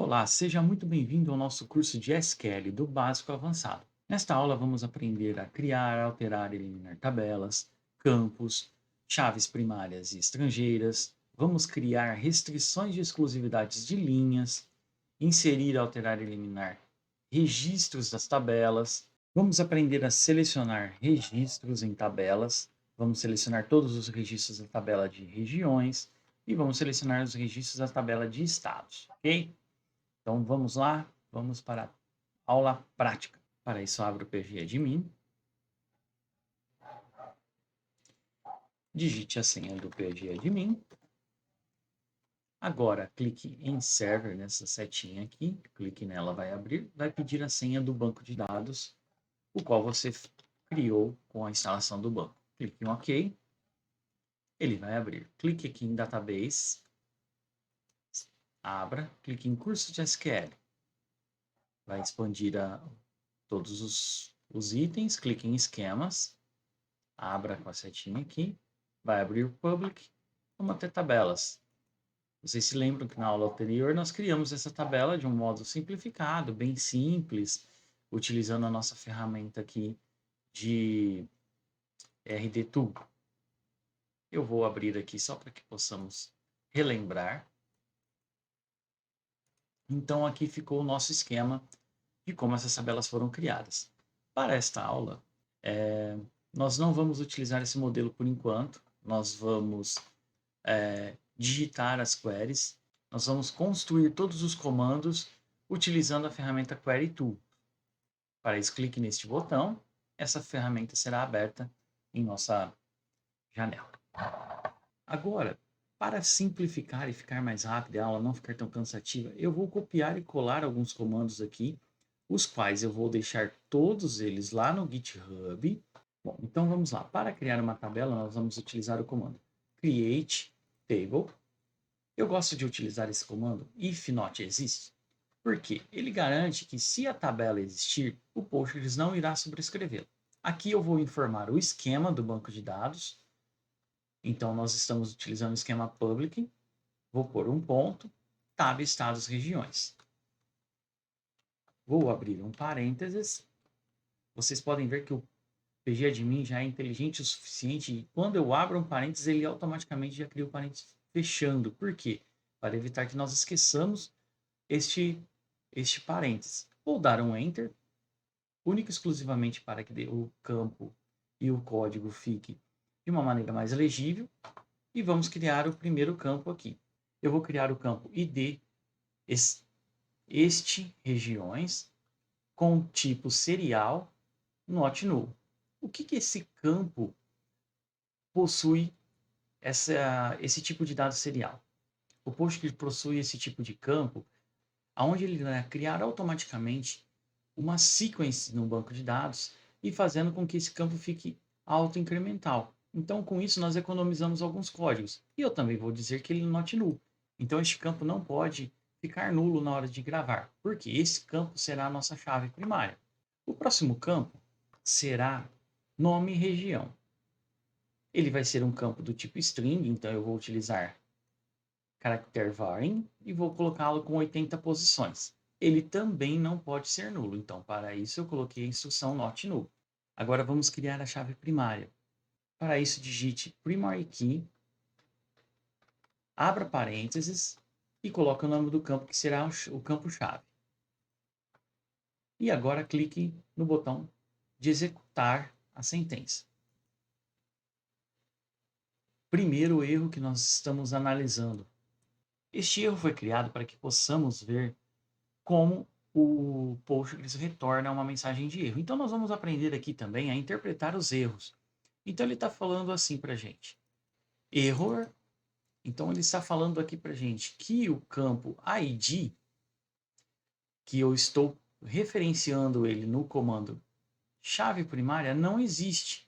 Olá, seja muito bem-vindo ao nosso curso de SQL do básico ao avançado. Nesta aula vamos aprender a criar, alterar e eliminar tabelas, campos, chaves primárias e estrangeiras, vamos criar restrições de exclusividades de linhas, inserir, alterar e eliminar registros das tabelas, vamos aprender a selecionar registros em tabelas, vamos selecionar todos os registros da tabela de regiões e vamos selecionar os registros da tabela de estados, ok? Então vamos lá, vamos para a aula prática. Para isso, abro o PGAdmin, digite a senha do PGAdmin. Agora, clique em Server, nessa setinha aqui, clique nela, vai abrir, vai pedir a senha do banco de dados, o qual você criou com a instalação do banco. Clique em OK, ele vai abrir. Clique aqui em Database, abra, clique em Curso de SQL. Vai expandir todos os itens, clique em Esquemas, abra com a setinha aqui, vai abrir o Public, vamos ter tabelas. Vocês se lembram que na aula anterior nós criamos essa tabela de um modo simplificado, bem simples, utilizando a nossa ferramenta aqui de RDTool. Eu vou abrir aqui só para que possamos relembrar. Então aqui ficou o nosso esquema de como essas tabelas foram criadas. Para esta aula, nós não vamos utilizar esse modelo por enquanto, nós vamos digitar as queries, nós vamos construir todos os comandos utilizando a ferramenta Query Tool. Para isso, clique neste botão, essa ferramenta será aberta em nossa janela. Agora, para simplificar e ficar mais rápida, a aula não ficar tão cansativa, eu vou copiar e colar alguns comandos aqui, os quais eu vou deixar todos eles lá no GitHub. Bom, então vamos lá. Para criar uma tabela, nós vamos utilizar o comando create table. Eu gosto de utilizar esse comando if not exist, porque ele garante que se a tabela existir, o Postgres não irá sobrescrevê-la. Aqui eu vou informar o esquema do banco de dados. Então nós estamos utilizando o esquema public. Vou pôr um ponto, tab estados regiões. Vou abrir um parênteses. Vocês podem ver que o PGAdmin já é inteligente o suficiente e quando eu abro um parênteses, ele automaticamente já cria o parênteses fechando. Por quê? Para evitar que nós esqueçamos este parênteses. Vou dar um Enter, único e exclusivamente para que o campo e o código fique de uma maneira mais legível. E vamos criar o primeiro campo aqui. Eu vou criar o campo ID este regiões com tipo serial not null. O que esse campo possui esse tipo de dado serial? O Postgres possui esse tipo de campo onde ele vai criar automaticamente uma sequence no banco de dados e fazendo com que esse campo fique autoincremental. Então, com isso, nós economizamos alguns códigos. E eu também vou dizer que ele é not null. Então, este campo não pode ficar nulo na hora de gravar, porque esse campo será a nossa chave primária. O próximo campo será nome e região. Ele vai ser um campo do tipo string, então eu vou utilizar character varying e vou colocá-lo com 80 posições. Ele também não pode ser nulo, então para isso eu coloquei a instrução not null. Agora vamos criar a chave primária. Para isso digite primary key, abra parênteses e coloque o nome do campo que será o campo chave. E agora clique no botão de executar a sentença. Primeiro erro que nós estamos analisando. Este erro foi criado para que possamos ver como o Postgres retorna uma mensagem de erro. Então, nós vamos aprender aqui também a interpretar os erros. Então, ele está falando assim para a gente. Error. Então, ele está falando aqui para a gente que o campo ID, que eu estou referenciando ele no comando chave primária, não existe.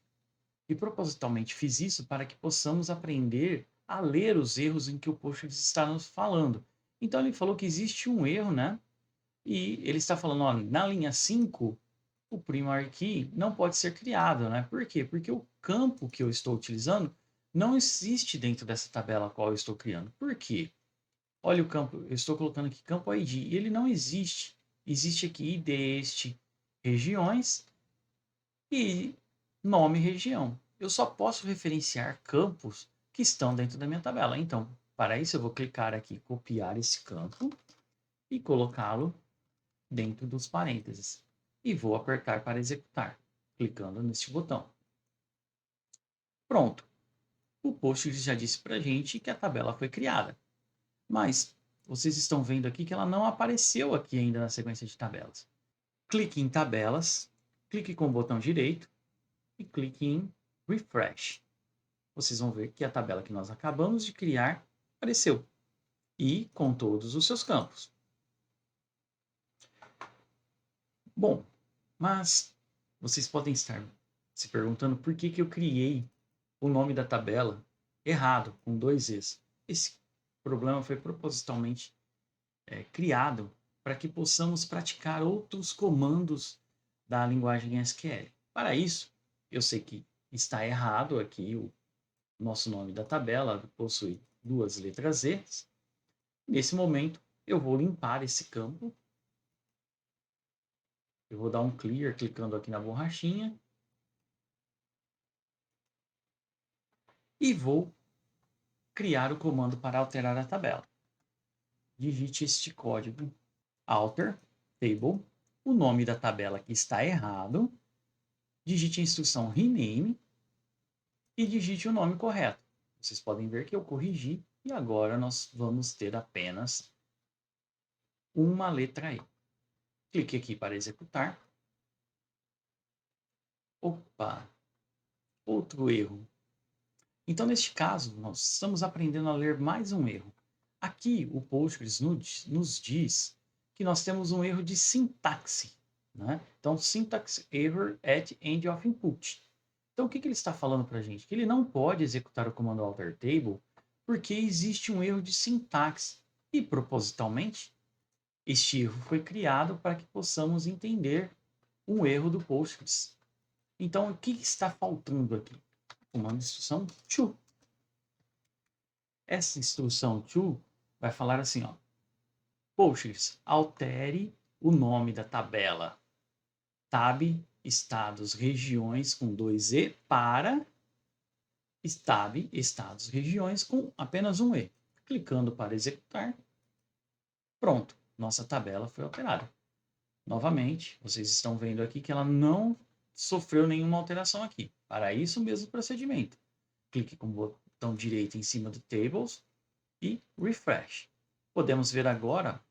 E propositalmente fiz isso para que possamos aprender a ler os erros em que o Postgres está nos falando. Então, ele falou que existe um erro, né? E ele está falando, ó, na linha 5, o primary key não pode ser criado, né? Por quê? Porque o campo que eu estou utilizando não existe dentro dessa tabela a qual eu estou criando. Por quê? Olha o campo, eu estou colocando aqui campo ID, e ele não existe. Existe aqui ID este, regiões e nome região. Eu só posso referenciar campos que estão dentro da minha tabela. Então, para isso eu vou clicar aqui, copiar esse campo e colocá-lo dentro dos parênteses. E vou apertar para executar, clicando neste botão. Pronto. O Postgres já disse para a gente que a tabela foi criada. Mas vocês estão vendo aqui que ela não apareceu aqui ainda na sequência de tabelas. Clique em tabelas, clique com o botão direito e clique em refresh. Vocês vão ver que a tabela que nós acabamos de criar apareceu. E com todos os seus campos. Bom, mas vocês podem estar se perguntando por que eu criei o nome da tabela errado, com dois Es. Esse problema foi propositalmente criado para que possamos praticar outros comandos da linguagem SQL. Para isso, eu sei que está errado aqui o nosso nome da tabela, possui duas letras E. Nesse momento, eu vou limpar esse campo. Eu vou dar um clear clicando aqui na borrachinha. E vou criar o comando para alterar a tabela. Digite este código alter table, o nome da tabela que está errado, digite a instrução rename e digite o nome correto. Vocês podem ver que eu corrigi e agora nós vamos ter apenas uma letra E. Clique aqui para executar. Opa, outro erro. Então, neste caso, nós estamos aprendendo a ler mais um erro. Aqui, o Postgres nos diz que nós temos um erro de sintaxe. Né? Então, syntax error at end of input. Então, o que ele está falando para a gente? Que ele não pode executar o comando alter table porque existe um erro de sintaxe. E, propositalmente, este erro foi criado para que possamos entender um erro do Postgres. Então, o que está faltando aqui? Comando instrução to. Essa instrução to vai falar assim, ó. Postgres, altere o nome da tabela tab estados regiões com 2E para tab estados regiões com apenas um E. Clicando para executar. Pronto, nossa tabela foi alterada. Novamente, vocês estão vendo aqui que ela não sofreu nenhuma alteração aqui. Para isso, o mesmo procedimento. Clique com o botão direito em cima do Tables e Refresh. Podemos ver agora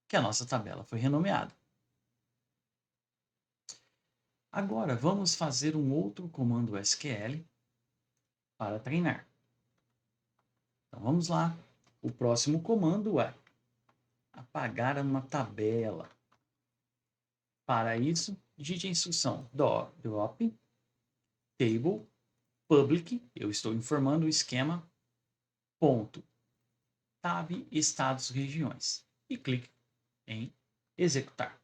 que a nossa tabela foi renomeada. Agora, vamos fazer um outro comando SQL para treinar. Então, vamos lá. O próximo comando é apagar uma tabela. Para isso, digite a instrução drop table public, eu estou informando o esquema, ponto, tab estados regiões e clique em executar.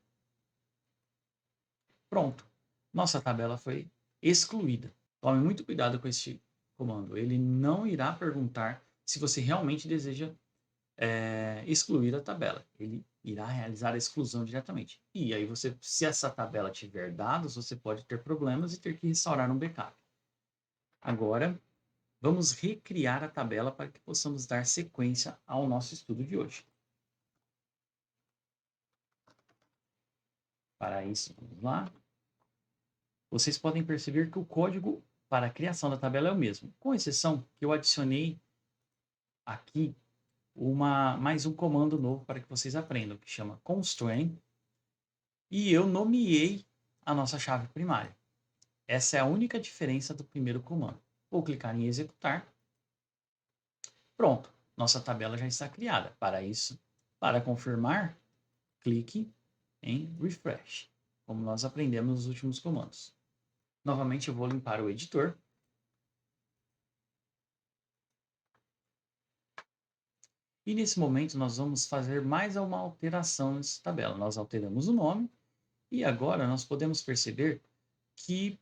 Pronto, nossa tabela foi excluída. Tome muito cuidado com este comando, ele não irá perguntar se você realmente deseja excluir a tabela. Ele irá realizar a exclusão diretamente. E aí se essa tabela tiver dados, você pode ter problemas e ter que restaurar um backup. Agora, vamos recriar a tabela para que possamos dar sequência ao nosso estudo de hoje. Para isso, vamos lá. Vocês podem perceber que o código para a criação da tabela é o mesmo, com exceção que eu adicionei aqui mais um comando novo para que vocês aprendam, que chama constrain, e eu nomeei a nossa chave primária. Essa é a única diferença do primeiro comando. Vou clicar em executar. Pronto, nossa tabela já está criada. Para isso, para confirmar, clique em refresh, como nós aprendemos nos últimos comandos. Novamente eu vou limpar o editor. E nesse momento nós vamos fazer mais uma alteração nessa tabela. Nós alteramos o nome e agora nós podemos perceber que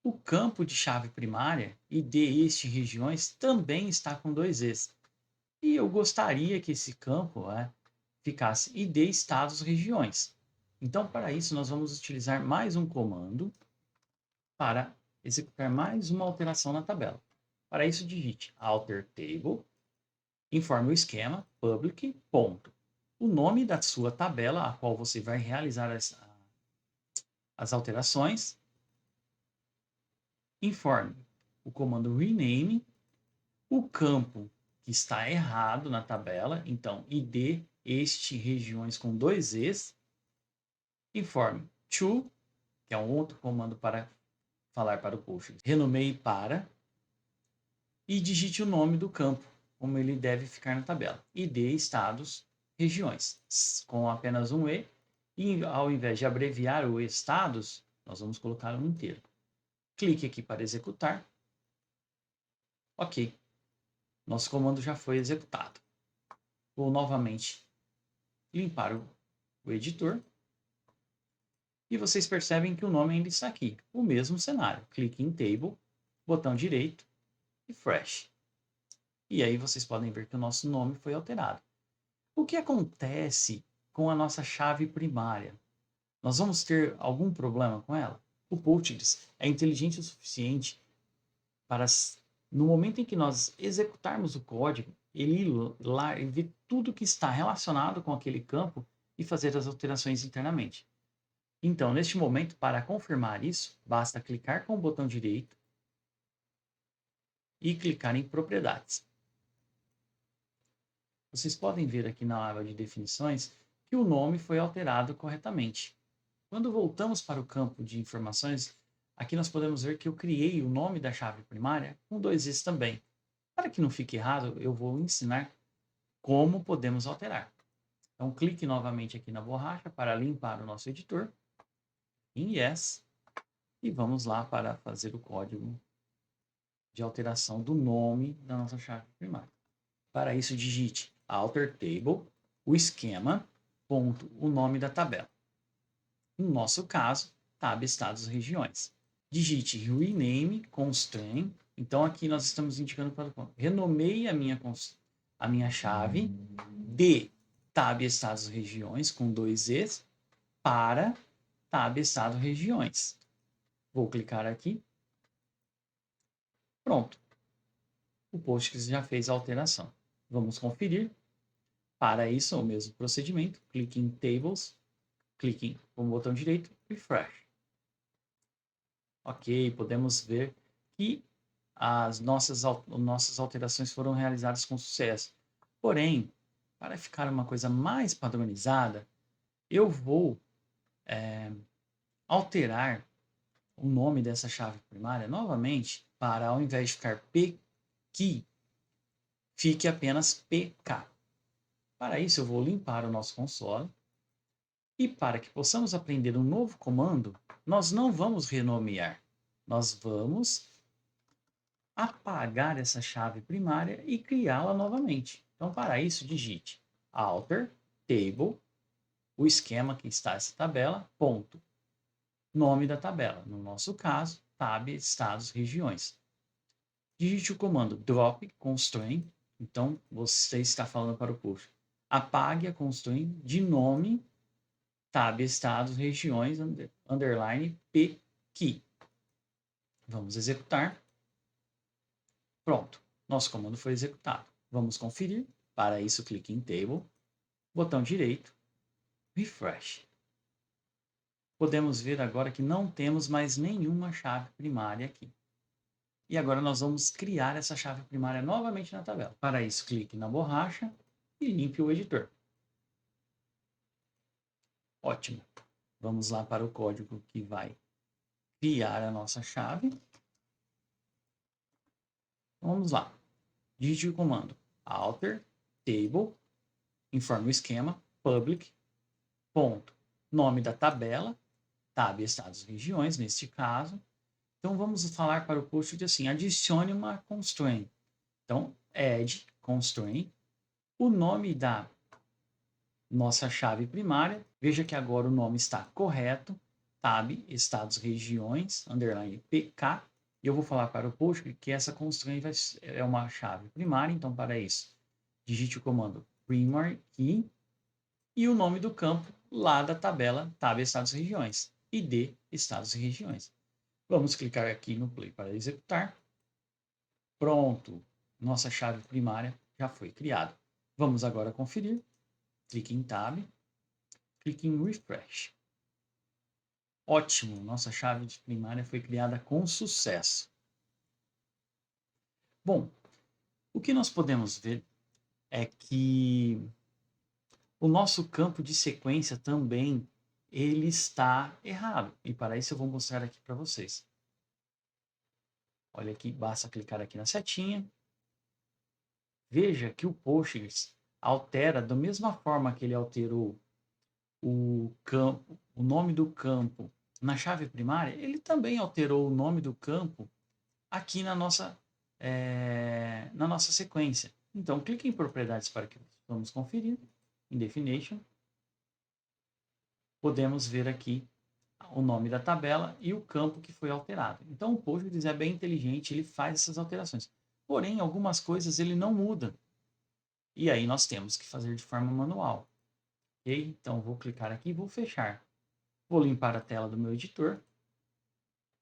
o campo de chave primária ID este regiões também está com dois Es. E eu gostaria que esse campo ficasse ID estados regiões. Então, para isso, nós vamos utilizar mais um comando para executar mais uma alteração na tabela. Para isso, digite alter table, informe o esquema public, ponto. O nome da sua tabela, a qual você vai realizar as alterações, informe o comando rename, o campo que está errado na tabela, então id este regiões com dois es, informe to, que é um outro comando para falar para o post, renomeie para, e digite o nome do campo, como ele deve ficar na tabela. id estados regiões, com apenas um e ao invés de abreviar o estados, nós vamos colocar um inteiro. Clique aqui para executar. Ok, nosso comando já foi executado. Vou novamente limpar o editor. E vocês percebem que o nome ainda está aqui. O mesmo cenário. Clique em Table, botão direito, Refresh. E aí vocês podem ver que o nosso nome foi alterado. O que acontece com a nossa chave primária? Nós vamos ter algum problema com ela? O Postgres é inteligente o suficiente para, no momento em que nós executarmos o código, ele ir lá e ver tudo que está relacionado com aquele campo e fazer as alterações internamente. Então, neste momento, para confirmar isso, basta clicar com o botão direito e clicar em Propriedades. Vocês podem ver aqui na aba de definições que o nome foi alterado corretamente. Quando voltamos para o campo de informações, aqui nós podemos ver que eu criei o nome da chave primária com dois is também. Para que não fique errado, eu vou ensinar como podemos alterar. Então, clique novamente aqui na borracha para limpar o nosso editor, em Yes, e vamos lá para fazer o código de alteração do nome da nossa chave primária. Para isso, digite alter table, o esquema, ponto, o nome da tabela. No nosso caso, tab estados regiões. Digite rename constraint. Então, aqui nós estamos indicando para o renomeie a minha chave de tab estados regiões com dois es para tab estado regiões. Vou clicar aqui. Pronto. O Postgres já fez a alteração. Vamos conferir. Para isso, o mesmo procedimento. Clique em Tables, clique com o botão direito, Refresh. Ok, podemos ver que as nossas alterações foram realizadas com sucesso. Porém, para ficar uma coisa mais padronizada, eu vou alterar o nome dessa chave primária novamente para, ao invés de ficar PKey, fique apenas PK. Para isso, eu vou limpar o nosso console. E para que possamos aprender um novo comando, nós não vamos renomear. Nós vamos apagar essa chave primária e criá-la novamente. Então, para isso, digite alter table, o esquema que está essa tabela, ponto. Nome da tabela. No nosso caso, tab estados regiões. Digite o comando drop constraint. Então, você está falando para o push. Apague a constraint de nome tab estados regiões underline PKey. Vamos executar. Pronto, nosso comando foi executado. Vamos conferir. Para isso, clique em Table, botão direito, Refresh. Podemos ver agora que não temos mais nenhuma chave primária aqui. E agora nós vamos criar essa chave primária novamente na tabela. Para isso, clique na borracha e limpe o editor. Ótimo. Vamos lá para o código que vai criar a nossa chave. Vamos lá. Digite o comando alter table, informe o esquema, public, ponto, nome da tabela, tab estados regiões, neste caso. Então, vamos falar para o post de assim, adicione uma constraint. Então, add constraint, o nome da nossa chave primária. Veja que agora o nome está correto, tab estados regiões, underline pk. E eu vou falar para o post que essa constraint é uma chave primária, então para isso, digite o comando primary key e o nome do campo lá da tabela tab estados e regiões, id estados e regiões. Vamos clicar aqui no play para executar. Pronto, nossa chave primária já foi criada. Vamos agora conferir. Clique em tab, clique em refresh. Ótimo, nossa chave de primária foi criada com sucesso. Bom, o que nós podemos ver é que o nosso campo de sequência também ele está errado. E para isso eu vou mostrar aqui para vocês. Olha aqui, basta clicar aqui na setinha. Veja que o Postgres altera da mesma forma que ele alterou o campo, o nome do campo na chave primária, ele também alterou o nome do campo aqui na nossa sequência. Então, clique em propriedades para que vamos conferir, em definition. Podemos ver aqui o nome da tabela e o campo que foi alterado. Então, o Postgres é bem inteligente, ele faz essas alterações. Porém, algumas coisas ele não muda. E aí nós temos que fazer de forma manual. Ok? Então, vou clicar aqui e vou fechar. Vou limpar a tela do meu editor.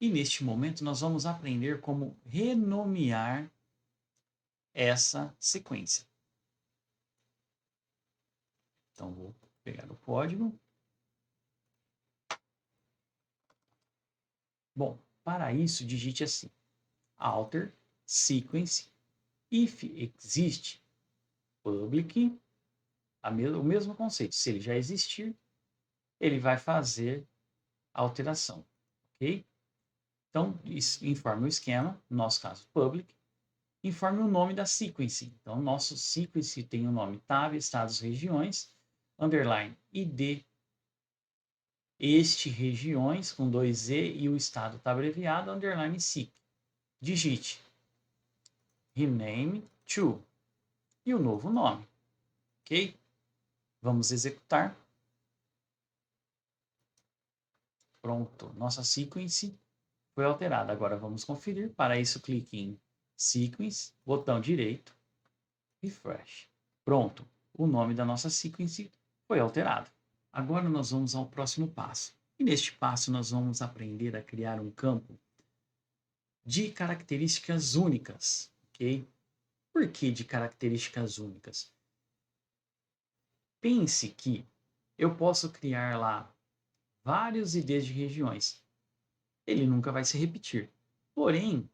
E neste momento nós vamos aprender como renomear essa sequência. Então, vou pegar o código. Bom, para isso, digite assim: alter sequence if exist public, o mesmo conceito. Se ele já existir, ele vai fazer a alteração, ok? Então, informe o esquema, no nosso caso, public, informe o nome da sequence. Então, nosso sequence tem o nome tab, estados, regiões, underline, id, regiões, com 2e e o estado está abreviado, underline, seq. Digite rename to e o novo nome, ok? Vamos executar. Pronto, nossa sequence foi alterada. Agora vamos conferir. Para isso, clique em Sequence, botão direito, Refresh. Pronto, o nome da nossa sequence foi alterado. Agora nós vamos ao próximo passo. E neste passo nós vamos aprender a criar um campo de características únicas, ok? Por que de características únicas? Pense que eu posso criar lá vários IDs de regiões. Ele nunca vai se repetir. Porém,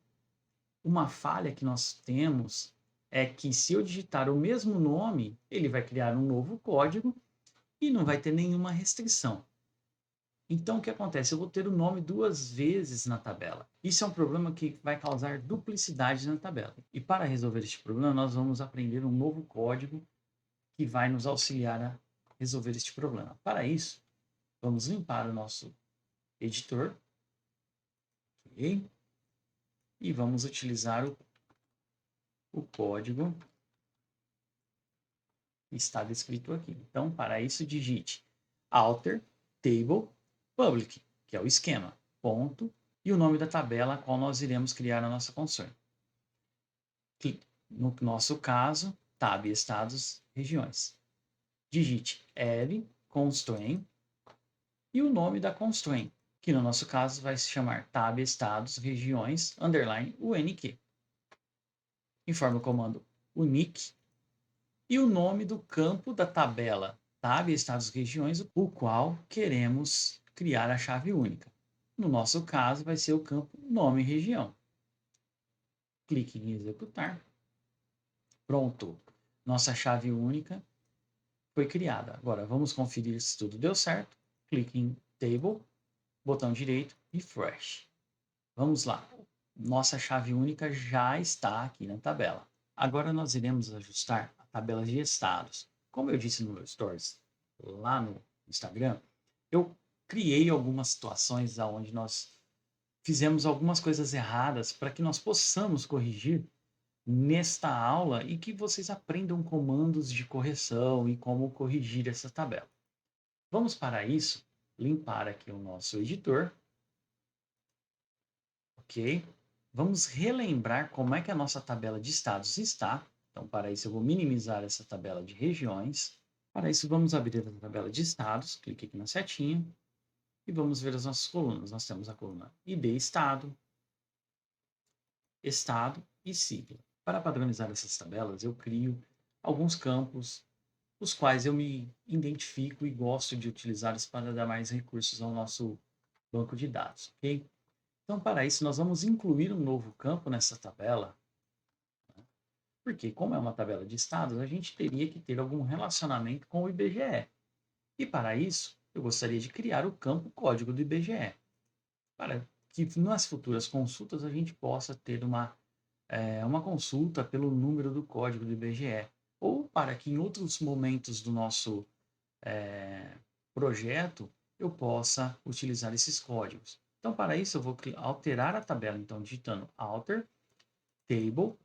uma falha que nós temos é que se eu digitar o mesmo nome, ele vai criar um novo código e não vai ter nenhuma restrição. Então, o que acontece? Eu vou ter o nome duas vezes na tabela. Isso é um problema que vai causar duplicidade na tabela. E para resolver este problema, nós vamos aprender um novo código que vai nos auxiliar a resolver este problema. Para isso, vamos limpar o nosso editor. Okay? E vamos utilizar o código que está descrito aqui. Então, para isso, digite alter table public, que é o esquema, ponto, e o nome da tabela a qual nós iremos criar na nossa console. No nosso caso, tab estados, regiões. Digite add constraint e o nome da constraint, que no nosso caso vai se chamar tab estados, regiões, underline, UNQ. Informe o comando unique e o nome do campo da tabela tab estados, regiões, o qual queremos criar a chave única. No nosso caso, vai ser o campo nome região. Clique em executar. Pronto, nossa chave única foi criada. Agora, vamos conferir se tudo deu certo. Clique em Table, botão direito, Refresh. Vamos lá. Nossa chave única já está aqui na tabela. Agora nós iremos ajustar a tabela de estados. Como eu disse no meu Stories, lá no Instagram, eu criei algumas situações onde nós fizemos algumas coisas erradas para que nós possamos corrigir nesta aula e que vocês aprendam comandos de correção e como corrigir essa tabela. Vamos para isso limpar aqui o nosso editor. Ok? Vamos relembrar como é que a nossa tabela de estados está. Então, para isso, eu vou minimizar essa tabela de regiões. Para isso, vamos abrir a tabela de estados. Clique aqui na setinha e vamos ver as nossas colunas. Nós temos a coluna ID Estado, Estado e sigla. Para padronizar essas tabelas, eu crio alguns campos, os quais eu me identifico e gosto de utilizá-los para dar mais recursos ao nosso banco de dados, ok? Então, para isso, nós vamos incluir um novo campo nessa tabela, porque como é uma tabela de estados, a gente teria que ter algum relacionamento com o IBGE. E para isso, eu gostaria de criar o campo código do IBGE, para que nas futuras consultas a gente possa ter uma consulta pelo número do código do IBGE, ou para que em outros momentos do nosso projeto eu possa utilizar esses códigos. Então, para isso, eu vou alterar a tabela, então, digitando alter, table,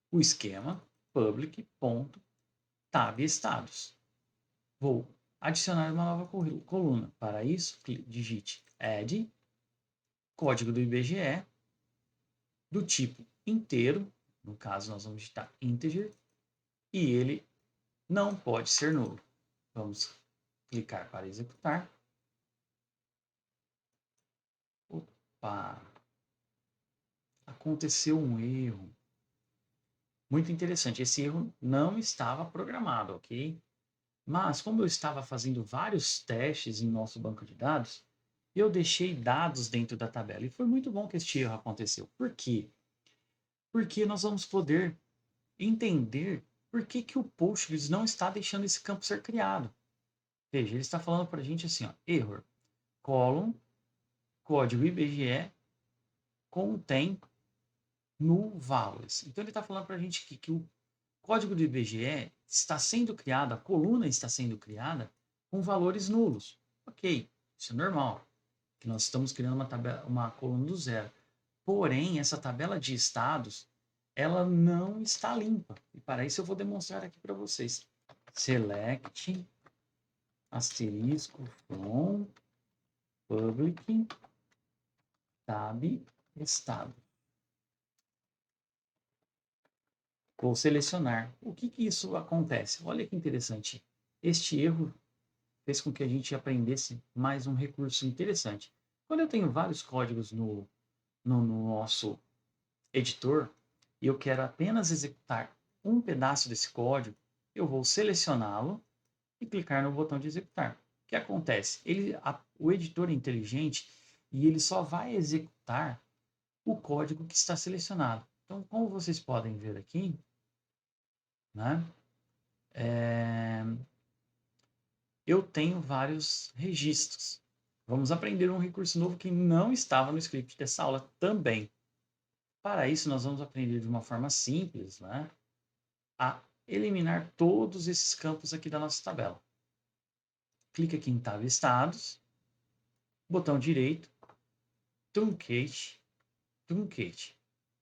o esquema, public, ponto, tab, estados. Vou adicionar uma nova coluna. Para isso, digite add, código do IBGE, do tipo inteiro, no caso nós vamos digitar integer, e ele não pode ser nulo. Vamos clicar para executar. Opa! Aconteceu um erro. Muito interessante, esse erro não estava programado, ok? Mas como eu estava fazendo vários testes em nosso banco de dados, eu deixei dados dentro da tabela. E foi muito bom que este erro aconteceu. Por quê? Porque nós vamos poder entender por que, que o Postgres não está deixando esse campo ser criado. Veja, ele está falando para a gente assim, ó, error, column, código IBGE contém null values. Então ele está falando para a gente que o código do IBGE está sendo criado, a coluna está sendo criada com valores nulos. Ok, isso é normal, que nós estamos criando uma coluna do zero. Porém, essa tabela de estados, ela não está limpa. E para isso eu vou demonstrar aqui para vocês. Select asterisco from public tab estado. Vou selecionar. O que isso acontece? Olha que interessante. Este erro fez com que a gente aprendesse mais um recurso interessante. Quando eu tenho vários códigos no nosso editor e eu quero apenas executar um pedaço desse código, eu vou selecioná-lo e clicar no botão de executar. O que acontece? O editor é inteligente e ele só vai executar o código que está selecionado. Então, como vocês podem ver aqui, né, eu tenho vários registros. Vamos aprender um recurso novo que não estava no script dessa aula também. Para isso, nós vamos aprender de uma forma simples, né, a eliminar todos esses campos aqui da nossa tabela. Clique aqui em Tab Estados, botão direito, Truncate, Truncate.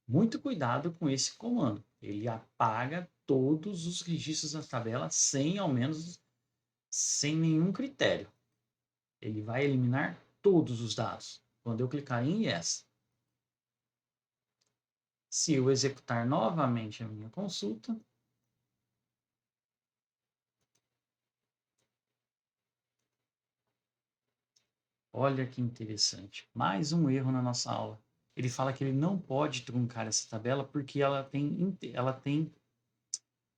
Muito cuidado com esse comando. Ele apaga todos os registros da tabela sem nenhum critério. Ele vai eliminar todos os dados. Quando eu clicar em Yes. Se eu executar novamente a minha consulta, olha que interessante. Mais um erro na nossa aula. Ele fala que ele não pode truncar essa tabela porque ela tem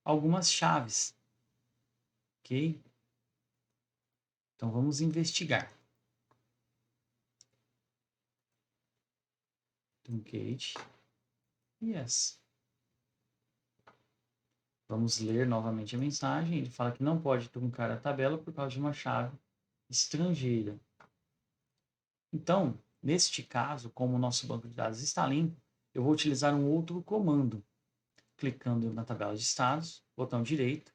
algumas chaves. Ok? Então vamos investigar. Truncate. Yes. Vamos ler novamente a mensagem. Ele fala que não pode truncar a tabela por causa de uma chave estrangeira. Então, neste caso, como o nosso banco de dados está limpo, eu vou utilizar um outro comando. Clicando na tabela de estados, botão direito,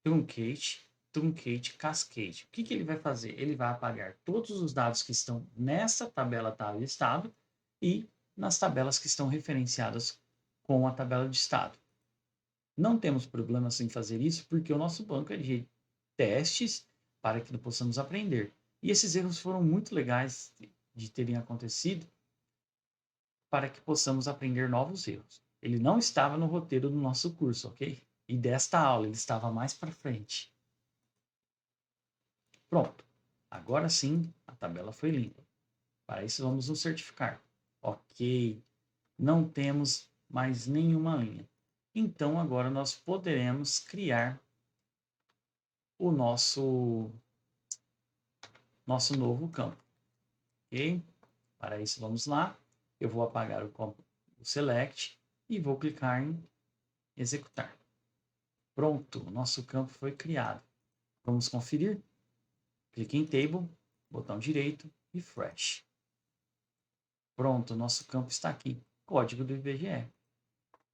truncate, truncate cascade. O que ele vai fazer? Ele vai apagar todos os dados que estão nessa tabela tab estado e nas tabelas que estão referenciadas com a tabela de estado. Não temos problemas em fazer isso porque o nosso banco é de testes para que possamos aprender. E esses erros foram muito legais de terem acontecido para que possamos aprender novos erros. Ele não estava no roteiro do nosso curso, ok? E desta aula, ele estava mais para frente. Pronto. Agora sim, a tabela foi limpa. Para isso, vamos nos certificar. Ok. Não temos mais nenhuma linha. Então, agora nós poderemos criar o nosso novo campo. Ok? Para isso, vamos lá. Eu vou apagar o select e vou clicar em executar. Pronto, o nosso campo foi criado. Vamos conferir? Clique em Table, botão direito, Refresh. Pronto, o nosso campo está aqui. Código do IBGE.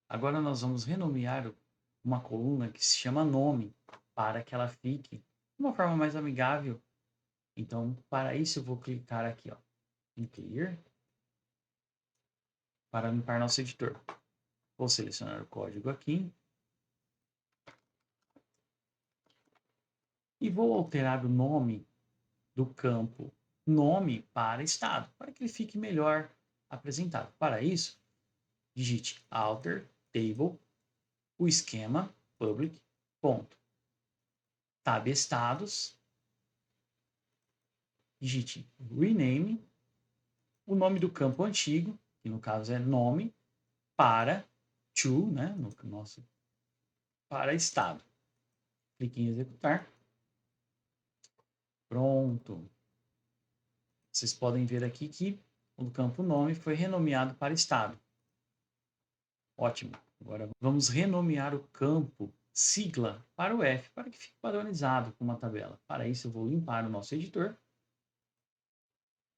Agora nós vamos renomear uma coluna que se chama nome, para que ela fique de uma forma mais amigável. Então, para isso, eu vou clicar aqui, ó, em Clear, para limpar nosso editor. Vou selecionar o código aqui. E vou alterar o nome do campo nome para estado, para que ele fique melhor apresentado. Para isso, digite alter table, o esquema public, ponto, tab estados, digite rename, o nome do campo antigo, que no caso é nome, para to, né, no nosso, para estado. Clique em executar. Pronto. Vocês podem ver aqui que o campo nome foi renomeado para estado. Ótimo. Agora vamos renomear o campo sigla para o F, para que fique padronizado com uma tabela. Para isso eu vou limpar o nosso editor.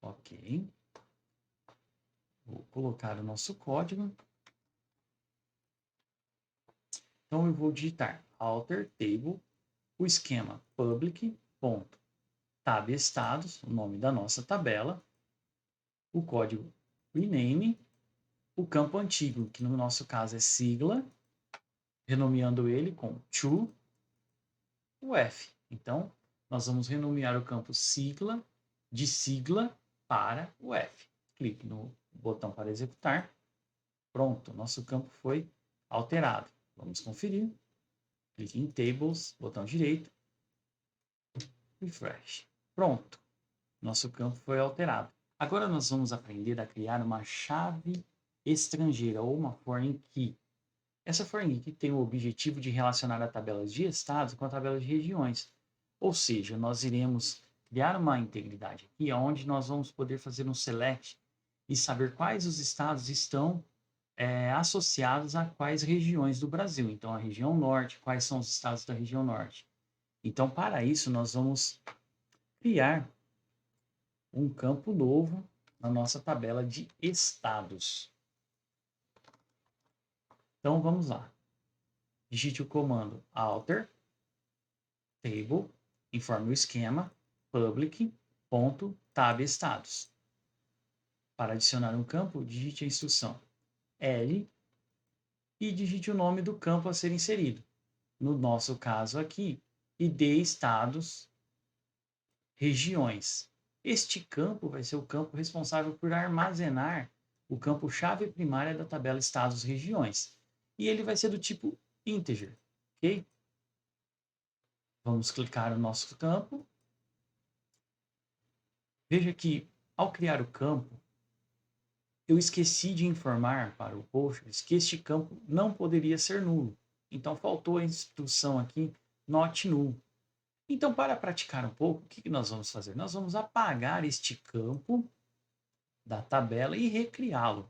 Ok. Vou colocar o nosso código. Então eu vou digitar alter table, o esquema public, ponto, tab estados, o nome da nossa tabela, o código rename, o campo antigo, que no nosso caso é sigla, renomeando ele com to, o F. Então, nós vamos renomear o campo sigla de sigla para o F. Clique no botão para executar. Pronto, nosso campo foi alterado. Vamos conferir. Clique em Tables, botão direito, Refresh. Pronto, nosso campo foi alterado. Agora nós vamos aprender a criar uma chave estrangeira ou uma foreign key. Essa foreign key tem o objetivo de relacionar a tabelas de estados com a tabela de regiões. Ou seja, nós iremos criar uma integridade aqui, onde nós vamos poder fazer um select e saber quais os estados estão associados a quais regiões do Brasil. Então, a região norte, quais são os estados da região norte. Então, para isso, nós vamos criar um campo novo na nossa tabela de estados. Então, vamos lá. Digite o comando alter table, informe o esquema public, ponto, tab estados. Para adicionar um campo, digite a instrução L e digite o nome do campo a ser inserido. No nosso caso aqui, ID estados, regiões. Este campo vai ser o campo responsável por armazenar o campo chave primária da tabela estados regiões. E ele vai ser do tipo integer, ok? Vamos clicar no nosso campo. Veja que, ao criar o campo, eu esqueci de informar para o Postgres que este campo não poderia ser nulo. Então, faltou a instrução aqui, not null. Então, para praticar um pouco, o que nós vamos fazer? Nós vamos apagar este campo da tabela e recriá-lo,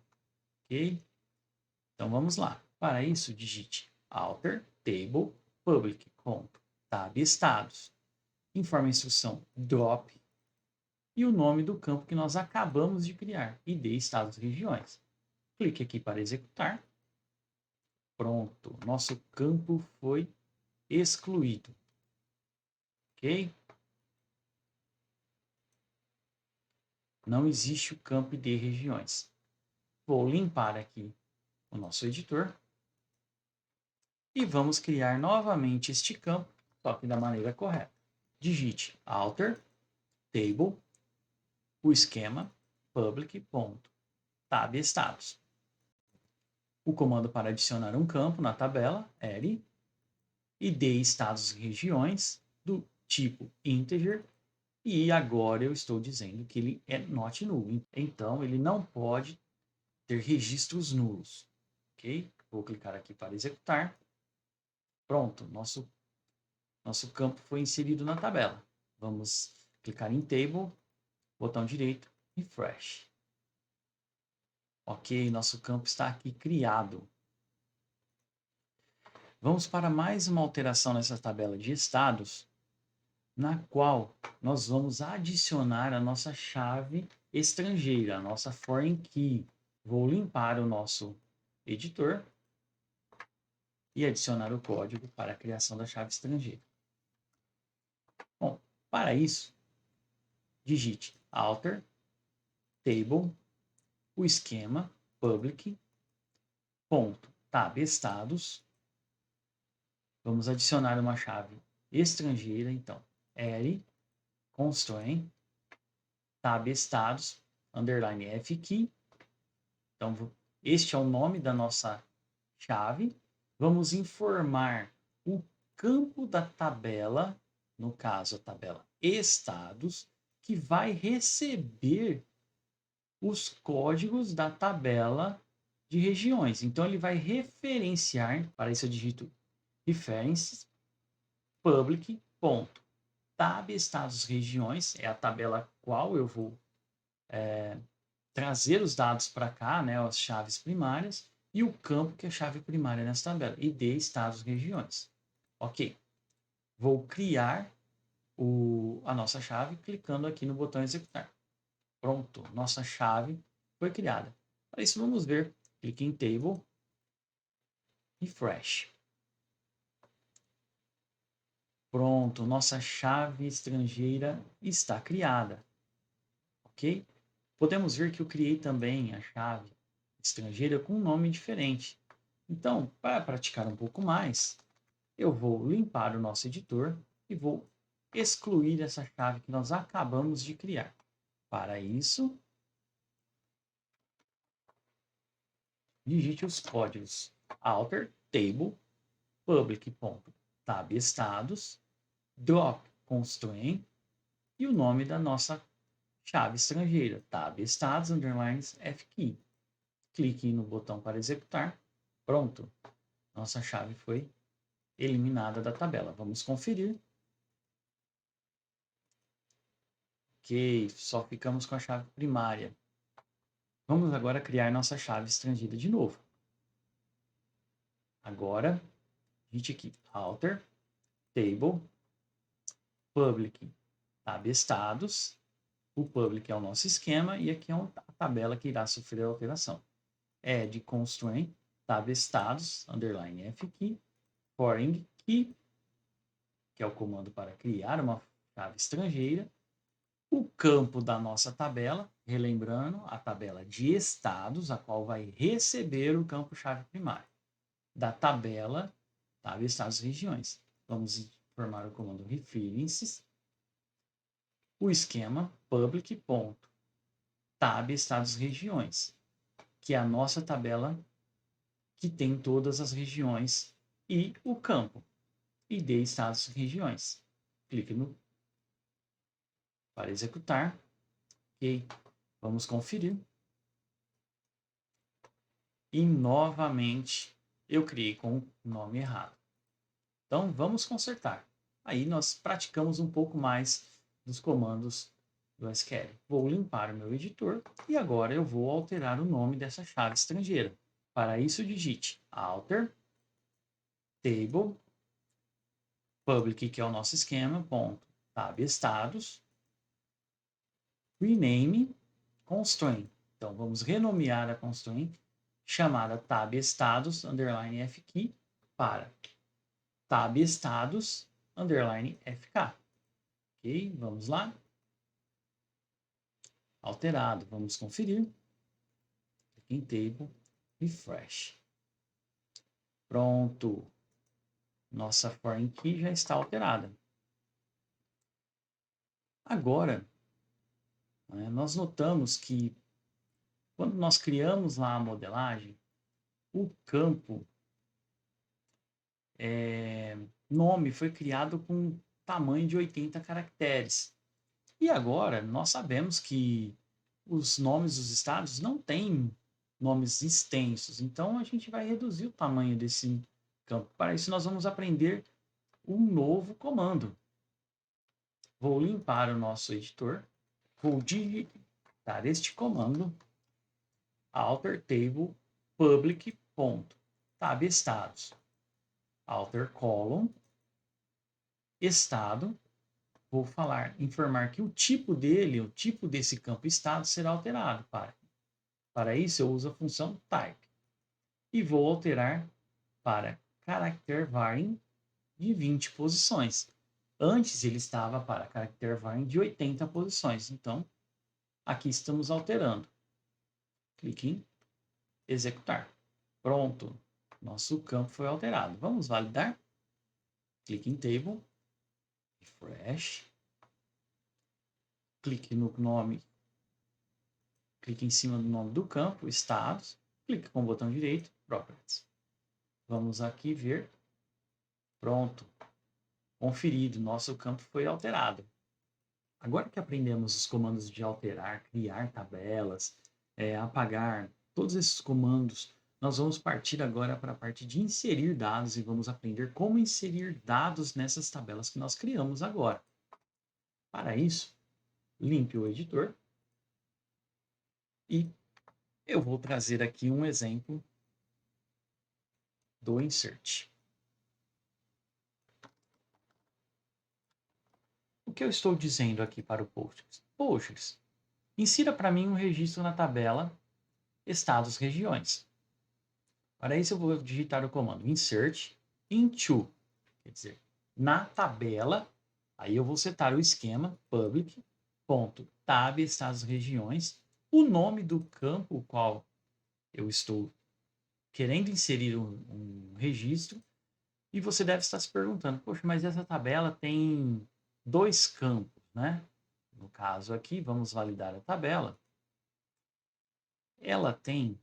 ok? Então, vamos lá. Para isso, digite alter table public, tab estados. Informe a instrução drop e o nome do campo que nós acabamos de criar, ID estados regiões. Clique aqui para executar. Pronto, nosso campo foi excluído. Ok? Não existe o campo ID regiões. Vou limpar aqui o nosso editor. E vamos criar novamente este campo, só que da maneira correta. Digite alter table, o esquema public, tab estados. o comando para adicionar um campo na tabela, array, e dê estados e regiões do tipo integer, e agora eu estou dizendo que ele é not null. Então, ele não pode ter registros nulos. Ok? Vou clicar aqui para executar. Pronto, nosso campo foi inserido na tabela. Vamos clicar em Table, botão direito, Refresh. Ok, nosso campo está aqui criado. Vamos para mais uma alteração nessa tabela de estados, na qual nós vamos adicionar a nossa chave estrangeira, a nossa foreign key. Vou limpar o nosso editor e adicionar o código para a criação da chave estrangeira. Bom, para isso, digite alter, table, o esquema, public, ponto, tab estados. Vamos adicionar uma chave estrangeira, então, array, constraint, tab estados, underline fkey. Então, este é o nome da nossa chave. Vamos informar o campo da tabela, no caso a tabela estados, que vai receber os códigos da tabela de regiões. Então, ele vai referenciar, para isso eu digito references, public, ponto, tab estados regiões, é a tabela qual eu vou trazer os dados para cá, né, as chaves primárias, e o campo que é a chave primária nessa tabela, id, estados, regiões. Ok. Vou criar a nossa chave clicando aqui no botão executar. Pronto, nossa chave foi criada. Para isso, vamos ver. Clique em Table, Refresh. Pronto, nossa chave estrangeira está criada. Ok? Podemos ver que eu criei também a chave estrangeira com um nome diferente. Então, para praticar um pouco mais, eu vou limpar o nosso editor e vou excluir essa chave que nós acabamos de criar. Para isso, digite os códigos alter, table, public.tab estados, drop constraint e o nome da nossa chave estrangeira, tab estados, underlines, fkey. Clique no botão para executar. Pronto. Nossa chave foi eliminada da tabela. Vamos conferir. Ok, só ficamos com a chave primária. Vamos agora criar nossa chave estrangeira de novo. Agora, digite aqui, alter, table, public, tab estados. O public é o nosso esquema e aqui é a tabela que irá sofrer alteração. Add constraint, tab estados, underline fkey, foreign key, que é o comando para criar uma chave estrangeira. O campo da nossa tabela, relembrando, a tabela de estados, a qual vai receber o campo chave primário. Da tabela, tab estados regiões. Vamos informar o comando references. O esquema public, ponto, tab estados regiões, que é a nossa tabela que tem todas as regiões e o campo, id estados regiões. Clique no para executar. Ok, vamos conferir. E novamente eu criei com o nome errado. Então vamos consertar. Aí nós praticamos um pouco mais dos comandos do SQL. Vou limpar o meu editor e agora eu vou alterar o nome dessa chave estrangeira. Para isso, digite alter, table, public, que é o nosso esquema, ponto, tab estados, rename, constraint. Então vamos renomear a constraint chamada tab estados, underline fkey, para tab estados, underline fk. Ok, vamos lá. Alterado, vamos conferir. Aqui em table, refresh. Pronto. Nossa foreign key já está alterada. Agora, nós notamos que quando nós criamos lá a modelagem, o campo nome foi criado com tamanho de 80 caracteres. E agora nós sabemos que os nomes dos estados não têm nomes extensos, então a gente vai reduzir o tamanho desse campo. Para isso, nós vamos aprender um novo comando. Vou limpar o nosso editor, vou digitar este comando, alter table public ponto, tab estados, alter column, estado, vou informar que o tipo dele, o tipo desse campo estado será alterado. Para isso, eu uso a função type e vou alterar para character varying de 20 posições. Antes ele estava para character varying de 80 posições. Então, aqui estamos alterando. Clique em executar. Pronto. Nosso campo foi alterado. Vamos validar? Clique em table, refresh. Clique no nome. Clique em cima do nome do campo, estados. Clique com o botão direito, properties. Vamos aqui ver. Pronto. Conferido, nosso campo foi alterado. Agora que aprendemos os comandos de alterar, criar tabelas, apagar, todos esses comandos, nós vamos partir agora para a parte de inserir dados e vamos aprender como inserir dados nessas tabelas que nós criamos agora. Para isso, limpe o editor e eu vou trazer aqui um exemplo do insert. O que eu estou dizendo aqui para o Postgres? Postgres, insira para mim um registro na tabela estados regiões. Para isso eu vou digitar o comando insert into, quer dizer, na tabela, aí eu vou setar o esquema public ponto tab estados regiões, o nome do campo o qual eu estou querendo inserir um registro, e você deve estar se perguntando, poxa, mas essa tabela tem 2 campos, né? No caso aqui, vamos validar a tabela. Ela tem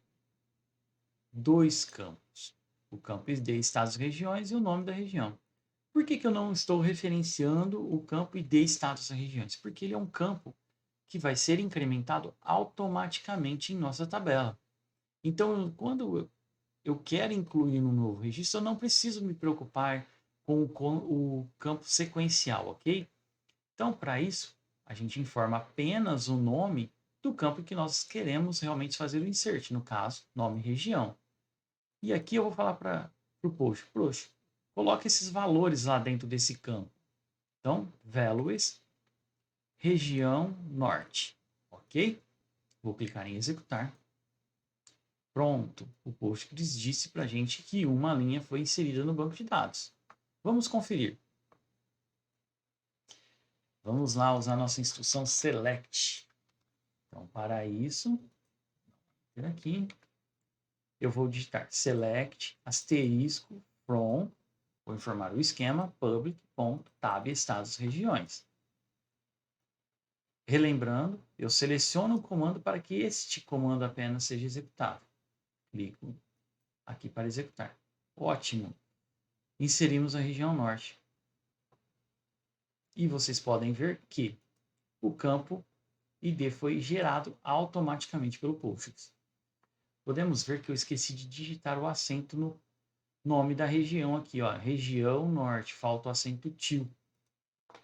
2 campos, o campo ID estados regiões e o nome da região. Por que eu não estou referenciando o campo ID estados regiões? Porque ele é um campo que vai ser incrementado automaticamente em nossa tabela. Então, quando eu quero incluir um novo registro, eu não preciso me preocupar com o campo sequencial, ok? Então, para isso, a gente informa apenas o nome do campo que nós queremos realmente fazer o insert, no caso, nome região. E aqui eu vou falar para o post, coloque esses valores lá dentro desse campo. Então, values, região norte, ok? Vou clicar em executar. Pronto, o Postgres disse para a gente que uma linha foi inserida no banco de dados. Vamos conferir. Vamos lá usar nossa instrução select. Então, para isso, aqui, eu vou digitar select asterisco from, vou informar o esquema public.tab estados regiões. Relembrando, eu seleciono o comando para que este comando apenas seja executado. Clico aqui para executar. Ótimo! Inserimos a região norte. E vocês podem ver que o campo ID foi gerado automaticamente pelo Postgres. Podemos ver que eu esqueci de digitar o acento no nome da região aqui, ó, região norte, falta o acento til.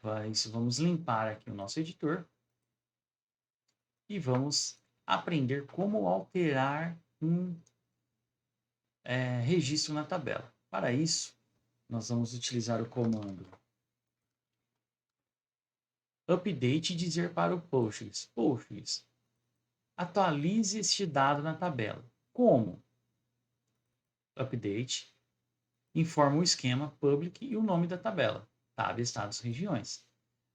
Para isso, vamos limpar aqui o nosso editor e vamos aprender como alterar um registro na tabela. Para isso, nós vamos utilizar o comando update e dizer para o Postgres, atualize este dado na tabela. Como? Update, informa o esquema public e o nome da tabela, tab estados regiões.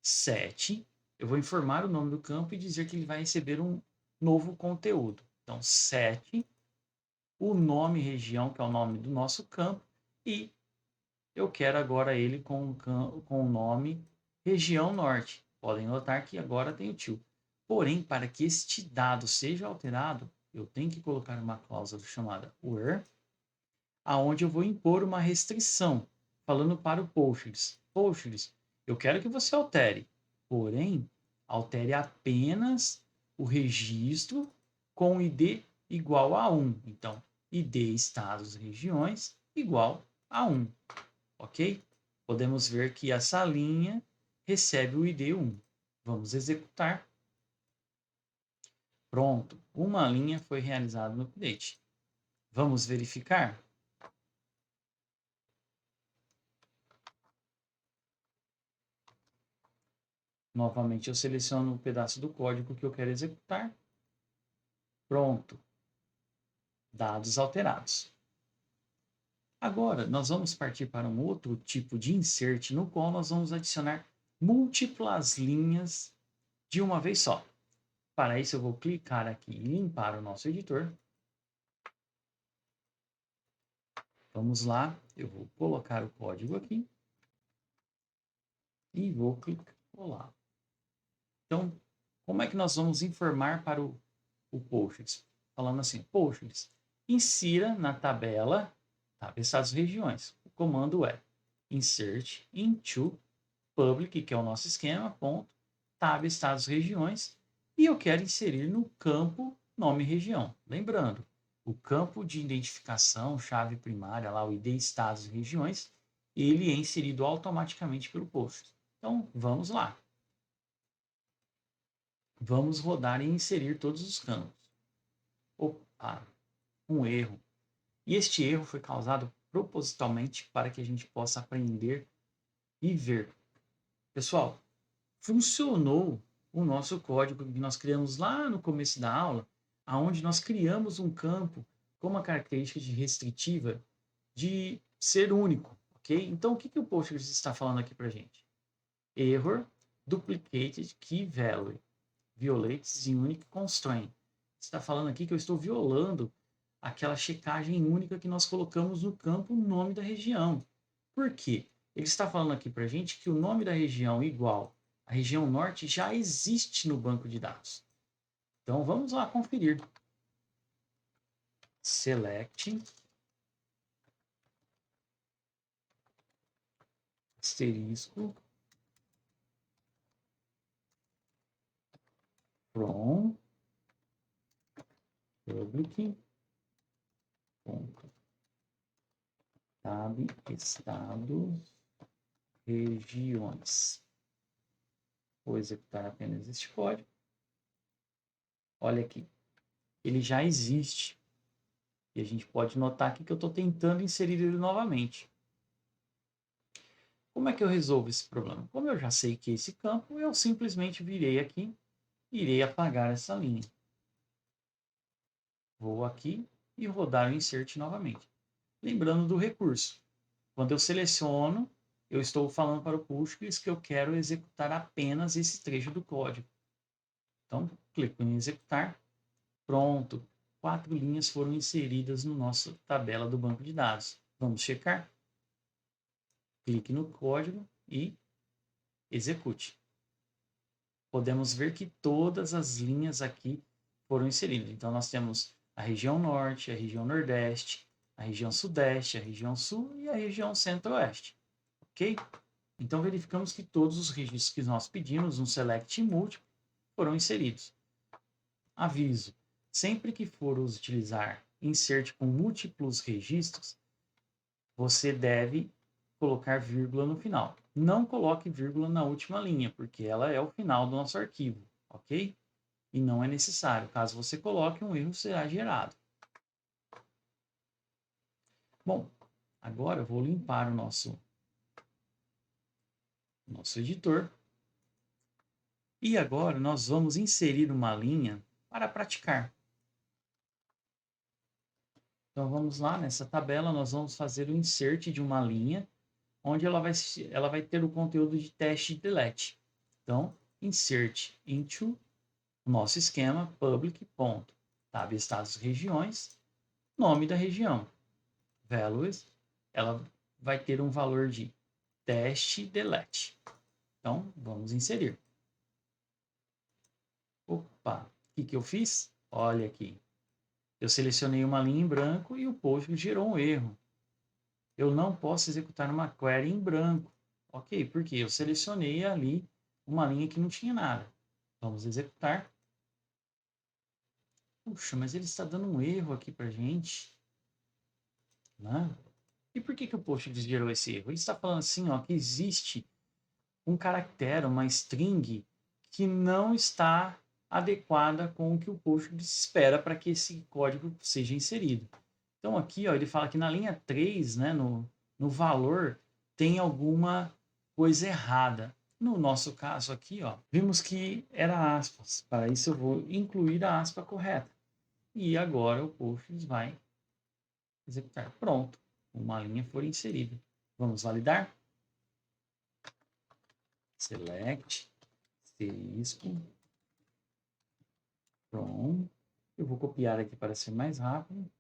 Set, eu vou informar o nome do campo e dizer que ele vai receber um novo conteúdo. Então, set, o nome região, que é o nome do nosso campo, e eu quero agora ele com o nome região norte. Podem notar que agora tem o til. Porém, para que este dado seja alterado, eu tenho que colocar uma cláusula chamada where aonde eu vou impor uma restrição, falando para o Postgres. Postgres, eu quero que você altere, porém, altere apenas o registro com ID igual a 1. Então, ID estados regiões igual a 1, ok? Podemos ver que essa linha recebe o ID 1. Vamos executar. Pronto, uma linha foi realizada no update. Vamos verificar? Novamente, eu seleciono o pedaço do código que eu quero executar. Pronto. Dados alterados. Agora, nós vamos partir para um outro tipo de insert, no qual nós vamos adicionar múltiplas linhas de uma vez só. Para isso, eu vou clicar aqui e limpar o nosso editor. Vamos lá, eu vou colocar o código aqui e vou clicar. Olá. Então, como é que nós vamos informar para o Postgres? Falando assim, Postgres, insira na tabela estados regiões. O comando é insert into public, que é o nosso esquema, ponto, tab estados regiões, e eu quero inserir no campo nome região. Lembrando, o campo de identificação, chave primária, lá o ID estados e regiões, ele é inserido automaticamente pelo Postgres. Então, vamos lá. Vamos rodar e inserir todos os campos. Opa, um erro. E este erro foi causado propositalmente para que a gente possa aprender e ver. Pessoal, funcionou o nosso código que nós criamos lá no começo da aula, aonde nós criamos um campo com uma característica de restritiva de ser único, ok? Então, o que o Postgres está falando aqui para a gente? Error duplicated key value violates the unique constraint. Está falando aqui que eu estou violando aquela checagem única que nós colocamos no campo nome da região. Por quê? Ele está falando aqui para a gente que o nome da região igual à região norte já existe no banco de dados. Então vamos lá conferir. Select asterisco from public ponto tab estados regiões. Vou executar apenas este código. Olha aqui, ele já existe. E a gente pode notar aqui que eu estou tentando inserir ele novamente. Como é que eu resolvo esse problema? Como eu já sei que esse campo, eu simplesmente virei aqui e irei apagar essa linha. Vou aqui e rodar o insert novamente. Lembrando do recurso. Quando eu seleciono, eu estou falando para o Postgres que eu quero executar apenas esse trecho do código. Então, clico em executar. Pronto. 4 linhas foram inseridas no nossa tabela do banco de dados. Vamos checar? Clique no código e execute. Podemos ver que todas as linhas aqui foram inseridas. Então, nós temos a região norte, a região nordeste, a região sudeste, a região sul e a região centro-oeste. Ok? Então, verificamos que todos os registros que nós pedimos, um select múltiplo, foram inseridos. Aviso: sempre que for utilizar insert com múltiplos registros, você deve colocar vírgula no final. Não coloque vírgula na última linha, porque ela é o final do nosso arquivo, ok? E não é necessário. Caso você coloque, um erro será gerado. Bom, agora eu vou limpar o nosso editor. E agora nós vamos inserir uma linha para praticar. Então vamos lá, nessa tabela nós vamos fazer o insert de uma linha, onde ela vai ter o conteúdo de teste de delete. Então, insert into nosso esquema public ponto tab estados regiões, nome da região, values, ela vai ter um valor de teste delete. Então, vamos inserir. Opa, o que eu fiz? Olha aqui. Eu selecionei uma linha em branco e o Postgres gerou um erro. eu não posso executar uma query em branco. Ok, porque eu selecionei ali uma linha que não tinha nada. Vamos executar. Puxa, mas ele está dando um erro aqui para gente, né? E por que o Postgres gerou esse erro? Ele está falando assim, ó, que existe um caractere, uma string, que não está adequada com o que o Postgres espera para que esse código seja inserido. Então aqui, ó, ele fala que na linha 3, né, no valor, tem alguma coisa errada. No nosso caso aqui, ó, vimos que era aspas. Para isso eu vou incluir a aspa correta. E agora o Postgres vai executar. Pronto, uma linha foi inserida. Vamos validar? Select, asterisco, from. Eu vou copiar aqui para ser mais rápido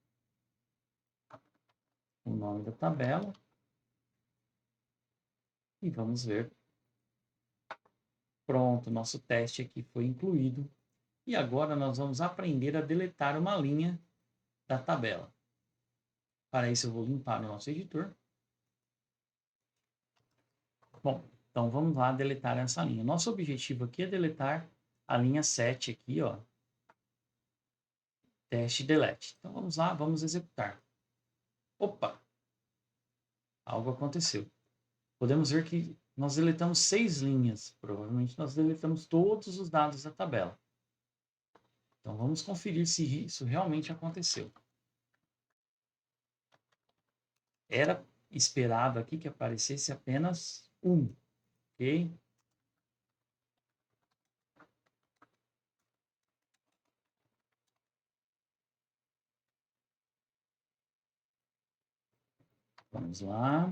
o nome da tabela. E vamos ver. Pronto, nosso teste aqui foi incluído. E agora nós vamos aprender a deletar uma linha da tabela. Para isso eu vou limpar o nosso editor. Bom, então vamos lá deletar essa linha. Nosso objetivo aqui é deletar a linha 7 aqui, ó. Teste delete. Então vamos lá, vamos executar. Opa! Algo aconteceu. Podemos ver que nós deletamos 6 linhas. Provavelmente nós deletamos todos os dados da tabela. Então vamos conferir se isso realmente aconteceu. Era esperado aqui que aparecesse apenas 1, ok? Vamos lá.